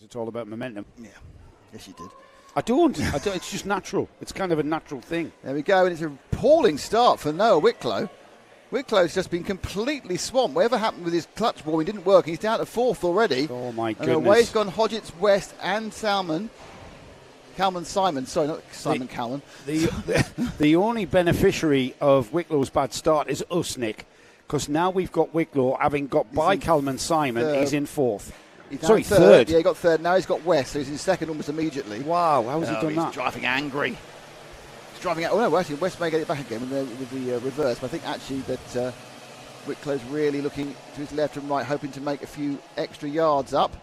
It's all about momentum. Yeah, yes, you did. I don't. It's just natural. It's kind of a natural thing. There we go, and it's an appalling start for Noah Wicklow. Wicklow just been completely swamped. Whatever happened with his clutch ball, he didn't work. He's down to fourth already. Oh, my And goodness. away's gone Hodgetts, West, and Salmon. Kalman Simon. Sorry, not Simon Kalman. The only beneficiary of Wicklow's bad start is us, Nick, because now we've got Wicklow having got by Kalman Simon. He's in fourth. Sorry, third. Yeah, he got third. Now he's got West, so he's in second almost immediately. Wow, how has he done he's that? driving angry. He's driving out. Oh, no, actually, West may get it back again with the reverse, but I think actually that Wicklow's really looking to his left and right, hoping to make a few extra yards up.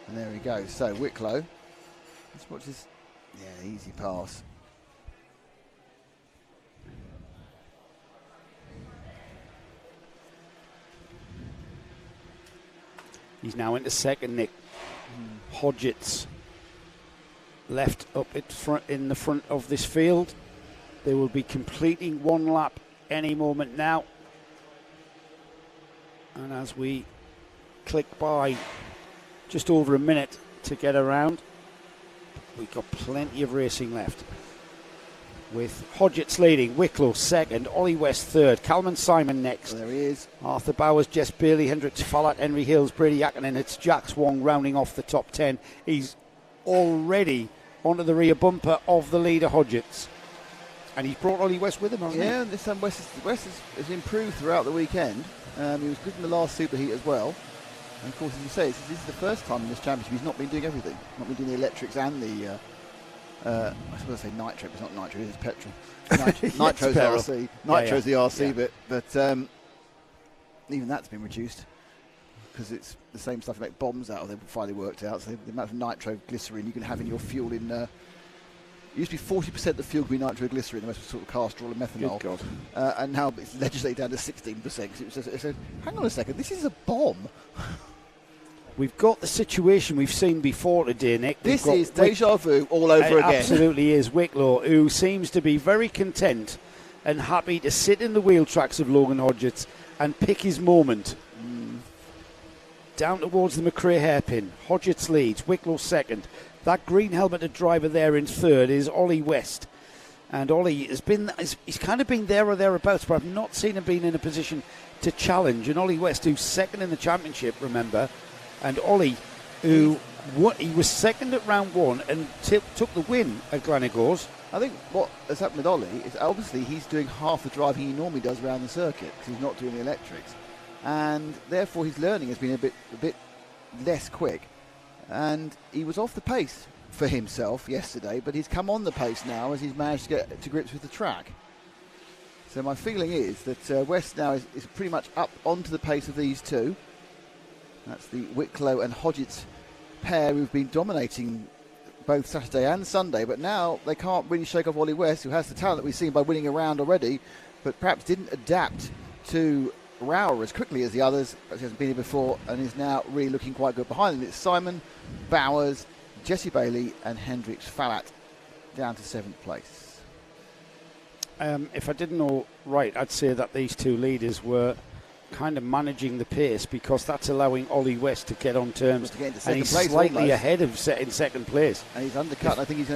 And there he goes. So, Wicklow. Let's watch this. Yeah, easy pass. He's now into second, Nick. Hodgetts left up in the front of this field. They will be completing one lap any moment now. And as we click by just over a minute to get around, we've got plenty of racing left. With Hodgetts leading, Wicklow second, Ollie West third, Kalman Simon next. There he is. Arthur Bowers, Jess Bailey, Hendricks Fallat, Henry Hills, Brady Yakinen. It's Jack Swong rounding off the top 10. He's already onto the rear bumper of the leader, Hodgetts. And he's brought Ollie West with him, hasn't he? Yeah, this time West has improved throughout the weekend. He was good in the last superheat as well. And of course, as you say, this is the first time in this championship he's not been doing everything. Not been doing the electrics and the, I suppose I say nitro, but it's not nitro, it's petrol. Nitro's the RC. Nitro's the RC bit, but even that's been reduced because it's the same stuff you make bombs out of. They've finally worked out. So the amount of nitroglycerin you can have in your fuel in. It used to be 40% of the fuel could be nitroglycerin, the rest was sort of castor oil and methanol. Good God. And now it's legislated down to 16% because it said, hang on a second, this is a bomb. We've got the situation we've seen before today, Nick. This is deja vu all over again. It absolutely is. Wicklow, who seems to be very content and happy to sit in the wheel tracks of Logan Hodgetts and pick his moment. Down towards the McRae hairpin. Hodgetts leads, Wicklow second. That green helmeted driver there in third is Ollie West. And Ollie he's kind of been there or thereabouts, but I've not seen him being in a position to challenge. And Ollie West, who's second in the championship, remember, and Ollie, he was second at round one and took the win at Glenagors. I think what has happened with Ollie is obviously he's doing half the driving he normally does around the circuit because he's not doing the electrics, and therefore his learning has been a bit less quick. And he was off the pace for himself yesterday, but he's come on the pace now as he's managed to get to grips with the track. So my feeling is that West now is pretty much up onto the pace of these two. That's the Wicklow and Hodgetts pair who've been dominating both Saturday and Sunday, but now they can't really shake off Ollie West, who has the talent that we've seen by winning a round already, but perhaps didn't adapt to Rower as quickly as the others, as he hasn't been here before, and is now really looking quite good. Behind them it's Simon, Bowers, Jesse Bailey and Hendricks Fallat down to 7th place. If I didn't know right, I'd say that these two leaders were kind of managing the pace because that's allowing Ollie West to get on terms, and he's slightly ahead of in second place. And he's undercut. I think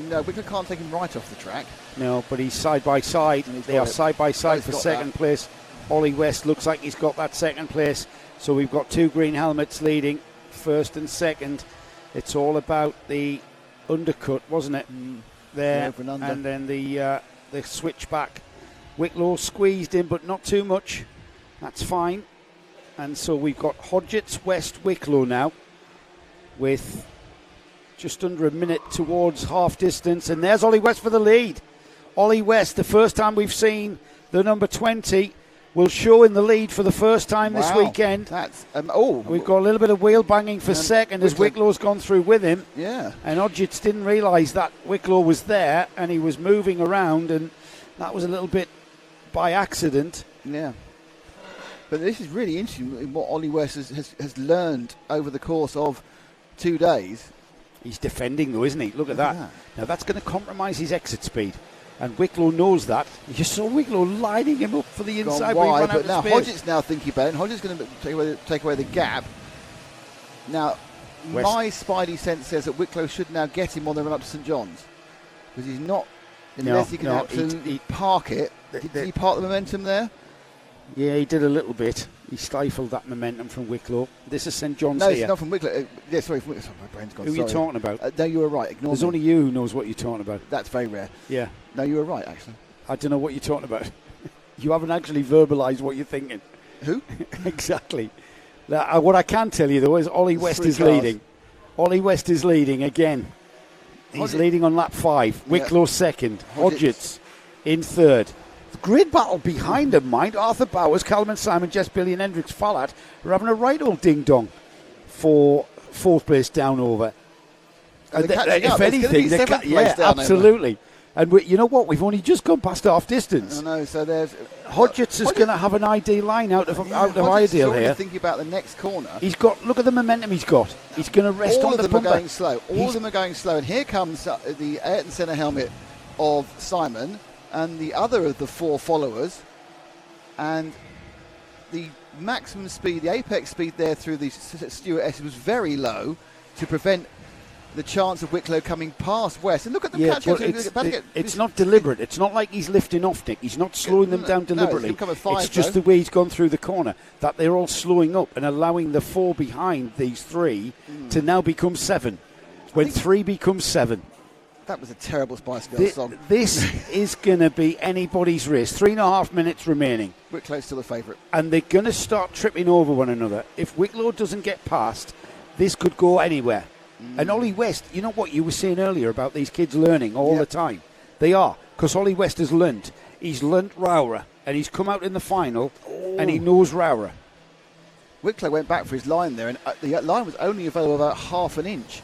Wicklow can't take him right off the track. No, but he's side by side. They are side by side for second place. Ollie West looks like he's got that second place. So we've got two green helmets leading first and second. It's all about the undercut, wasn't it? There, and then the switchback. Wicklow squeezed in, but not too much. That's fine. And so we've got Hodgetts, West, Wicklow now with just under a minute towards half distance. And there's Ollie West for the lead. Ollie West, the first time we've seen the number 20, will show in the lead for the first time this weekend. That's we've got a little bit of wheel banging for second as Wicklow's gone through with him. Yeah. And Hodgetts didn't realise that Wicklow was there and he was moving around, and that was a little bit by accident. Yeah. But this is really interesting what Ollie West has learned over the course of 2 days. He's defending though, isn't he? Look at that. Now that's going to compromise his exit speed. And Wicklow knows that. You saw Wicklow lining him up for the inside. Wide, but now Hodgetts now thinking about it. And Hodgetts going to take away the gap. Now, my spidey sense says that Wicklow should now get him on the run up to St John's, because he's not, unless he can absolutely park it. Did he park the momentum there? Yeah, he did a little bit. He stifled that momentum from Wicklow. This is St John's here. No, it's not from Wicklow. Sorry, my brain's gone. Who are you talking about? No, you were right. Ignore There's me. only you who knows what you're talking about. That's very rare. Yeah. No, you were right, actually. I don't know what you're talking about. You haven't actually verbalised what you're thinking. Who? Exactly. What I can tell you, though, is Ollie West is leading. Ollie West is leading again. He's leading on lap 5. Wicklow second. Hodgetts in third. Great battle behind him, mind. Arthur Bowers, Calvin Simon, Jess Billy and Hendricks Fallat are having a right old ding-dong for fourth place down over. If anything, absolutely. And you know what? We've only just gone past half distance. I know. So there's Hodgetts is going to have an ID line out of Ideal here. Thinking about the next corner. He's got. Look at the momentum he's got. He's going to rest on the bumper. All of them are going slow. All of them are going slow. And here comes the Ayrton Senna helmet of Simon and the other of the 4 followers. And the maximum speed, the apex speed there through the Stuart S was very low to prevent the chance of Wicklow coming past West. And look at the catch. It's not deliberate. It's not like he's lifting off, Nick. He's not slowing them down deliberately. It's just the way he's gone through the corner, that they're all slowing up and allowing the 4 behind these 3 to now become 7. When 3 becomes 7. That was a terrible Spice Girls song. This is going to be anybody's race. 3.5 minutes remaining. Wicklow's still a favourite. And they're going to start tripping over one another. If Wicklow doesn't get past, this could go anywhere. And Ollie West, you know what you were saying earlier about these kids learning all the time? They are, because Ollie West has learnt. He's learnt Rowra, and he's come out in the final, and he knows Rowra. Wicklow went back for his line there, and the line was only available about half an inch.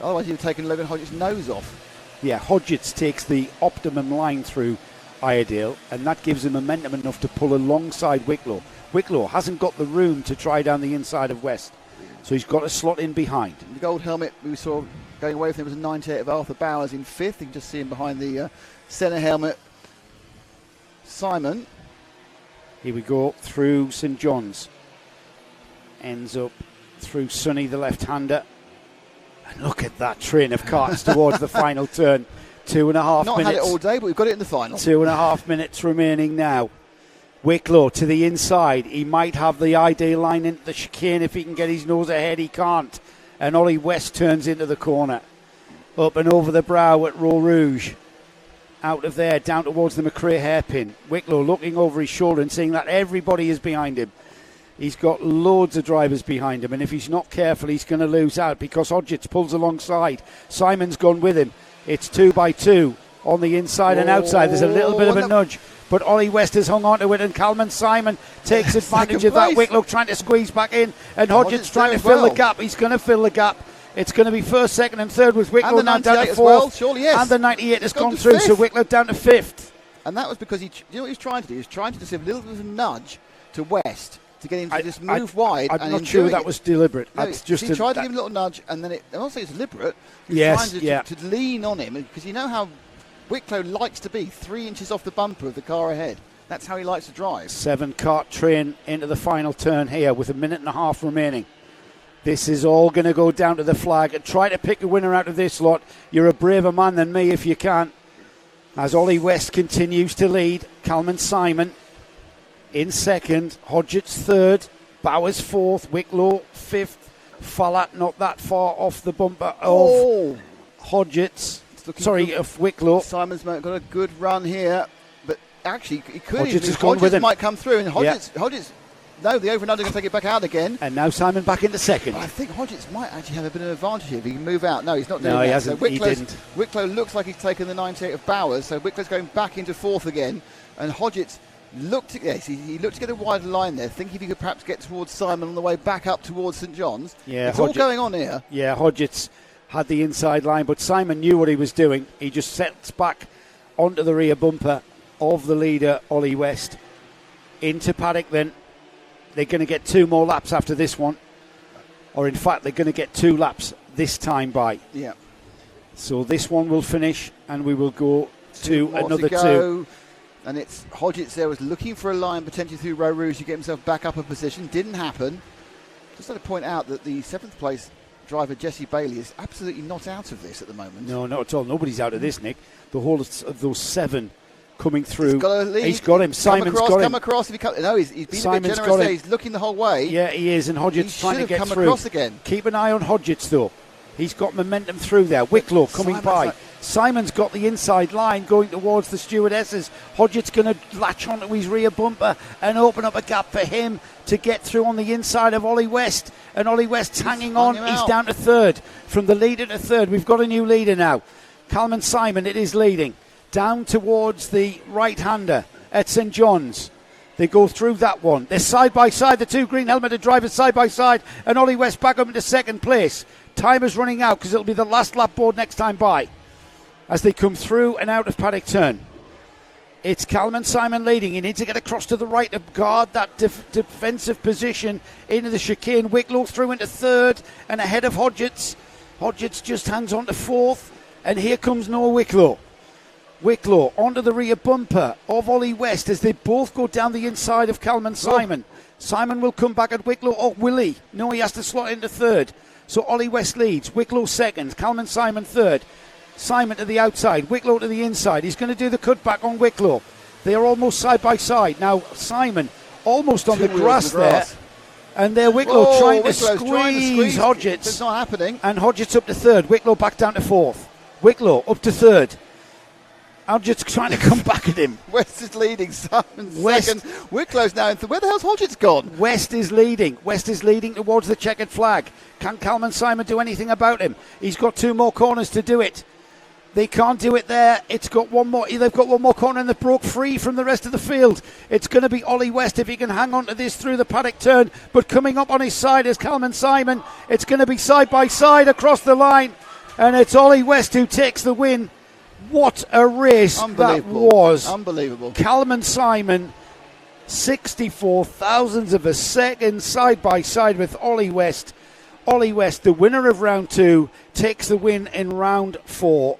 Otherwise, he'd have taken Logan Hodgetts' nose off. Yeah, Hodgetts takes the optimum line through Iredale, and that gives him momentum enough to pull alongside Wicklow. Wicklow hasn't got the room to try down the inside of West, so he's got to slot in behind. The gold helmet we saw going away with him was a 98 of Arthur Bowers in 5th. You can just see him behind the Senna helmet. Simon. Here we go through St John's. Ends up through Sonny, the left-hander. And look at that train of carts towards the final turn. 2.5 minutes. Not had it all day, but we've got it in the final. 2.5 minutes remaining now. Wicklow to the inside. He might have the ID line into the chicane if he can get his nose ahead. He can't. And Ollie West turns into the corner. Up and over the brow at Roe Rouge. Out of there, down towards the McRae hairpin. Wicklow looking over his shoulder and seeing that everybody is behind him. He's got loads of drivers behind him, and if he's not careful, he's going to lose out because Hodgetts pulls alongside. Simon's gone with him. It's 2 by 2 on the inside and outside. There's a little bit of a nudge, but Ollie West has hung on to it, and Calvin Simon takes advantage of that. Wicklow trying to squeeze back in, and Hodgetts trying to fill the gap. He's going to fill the gap. It's going to be first, second, and third with Wicklow now down to 4th. Well, surely, yes. And the 98 has gone through, so Wicklow down to 5th. And that was because you know what he's trying to do? He's trying to just give a little bit of a nudge to West to get him to just move wide. I'm not sure that was deliberate. No, That's just he tried to give him a little nudge, and then I won't say it's deliberate. He's trying to lean on him, because you know how Wicklow likes to be 3 inches off the bumper of the car ahead. That's how he likes to drive. 7-cart train into the final turn here with 1.5 minutes remaining. This is all going to go down to the flag. And try to pick a winner out of this lot. You're a braver man than me if you can. As Ollie West continues to lead, Calvin Simon in second, Hodgetts third, Bowers 4th, Wicklow 5th, Fallat not that far off the bumper of Hodgetts. Of Wicklow. Simon's got a good run here, but actually he could. Hodgetts might come through, and Hodgetts. No, the over and under going to take it back out again. And now Simon back into second. But I think Hodgetts might actually have a bit of an advantage here if he can move out. No, he's not doing that. No, he hasn't. So he didn't. Wicklow looks like he's taken the 98 of Bowers, so Wicklow's going back into 4th again. And Hodgetts looked to get a wider line there, thinking if he could perhaps get towards Simon on the way back up towards St John's. Yeah, it's all going on here. Yeah, Hodgetts had the inside line, but Simon knew what he was doing. He just sets back onto the rear bumper of the leader, Ollie West. Into paddock then. They're going to get 2 more laps after this one. Or in fact, they're going to get 2 laps this time by. Yeah. So this one will finish and we will go to another 2. And it's Hodgetts there was looking for a line potentially through Roe Rouge to get himself back up a position. Didn't happen. Just want to point out that the 7th place driver Jesse Bailey is absolutely not out of this at the moment. No, not at all. Nobody's out of this, Nick. The whole of those 7 coming through. He's got him. Simon's got him. Come across. If he no, he's been Simon's a bit generous. He's looking the whole way. Yeah, he is. And Hodgett's trying to get come through. Across again. Keep an eye on Hodgett's, though. He's got momentum through there. Wicklow coming by. Simon's got the inside line going towards the stewardesses. Hodgett's going to latch onto his rear bumper and open up a gap for him to get through on the inside of Ollie West. And Ollie West's hanging on. He's down to third. From the leader to third. We've got a new leader now. Calman Simon, it is leading. Down towards the right-hander at St John's. They go through that one. They're side by side, the 2 green helmeted drivers side by side, and Ollie West back up into second place. Time is running out because it'll be the last lap board next time by as they come through and out of paddock turn. It's Calman Simon leading. He needs to get across to the right to guard that defensive position into the chicane. Wicklow through into third and ahead of Hodgett's. Hodgett's just hangs on to fourth, and here comes Noah Wicklow. Wicklow onto the rear bumper of Ollie West as they both go down the inside of Calman Simon. Simon will come back at Wicklow, or will he? No, he has to slot into third. So Ollie West leads, Wicklow second, Calman Simon third. Simon to the outside, Wicklow to the inside. He's going to do the cutback on Wicklow. They are almost side by side. Now Simon almost on the grass there. And there Wicklow trying to squeeze Hodgetts. It's not happening. And Hodgetts up to third, Wicklow back down to fourth. Wicklow up to third. Hodgetts trying to come back at him. West is leading, Simon's second. Wicklow's now in third. Where the hell's Hodgetts gone? West is leading. West is leading towards the checkered flag. Can Calman Simon do anything about him? He's got 2 more corners to do it. They can't do it there. It's got one more. They've got one more corner and they've broke free from the rest of the field. It's going to be Ollie West if he can hang on to this through the paddock turn. But coming up on his side is Calman Simon. It's going to be side by side across the line. And it's Ollie West who takes the win. What a race that was. Unbelievable. Calman Simon, 64 thousandths of a second side by side with Ollie West. Ollie West, the winner of round 2, takes the win in round 4.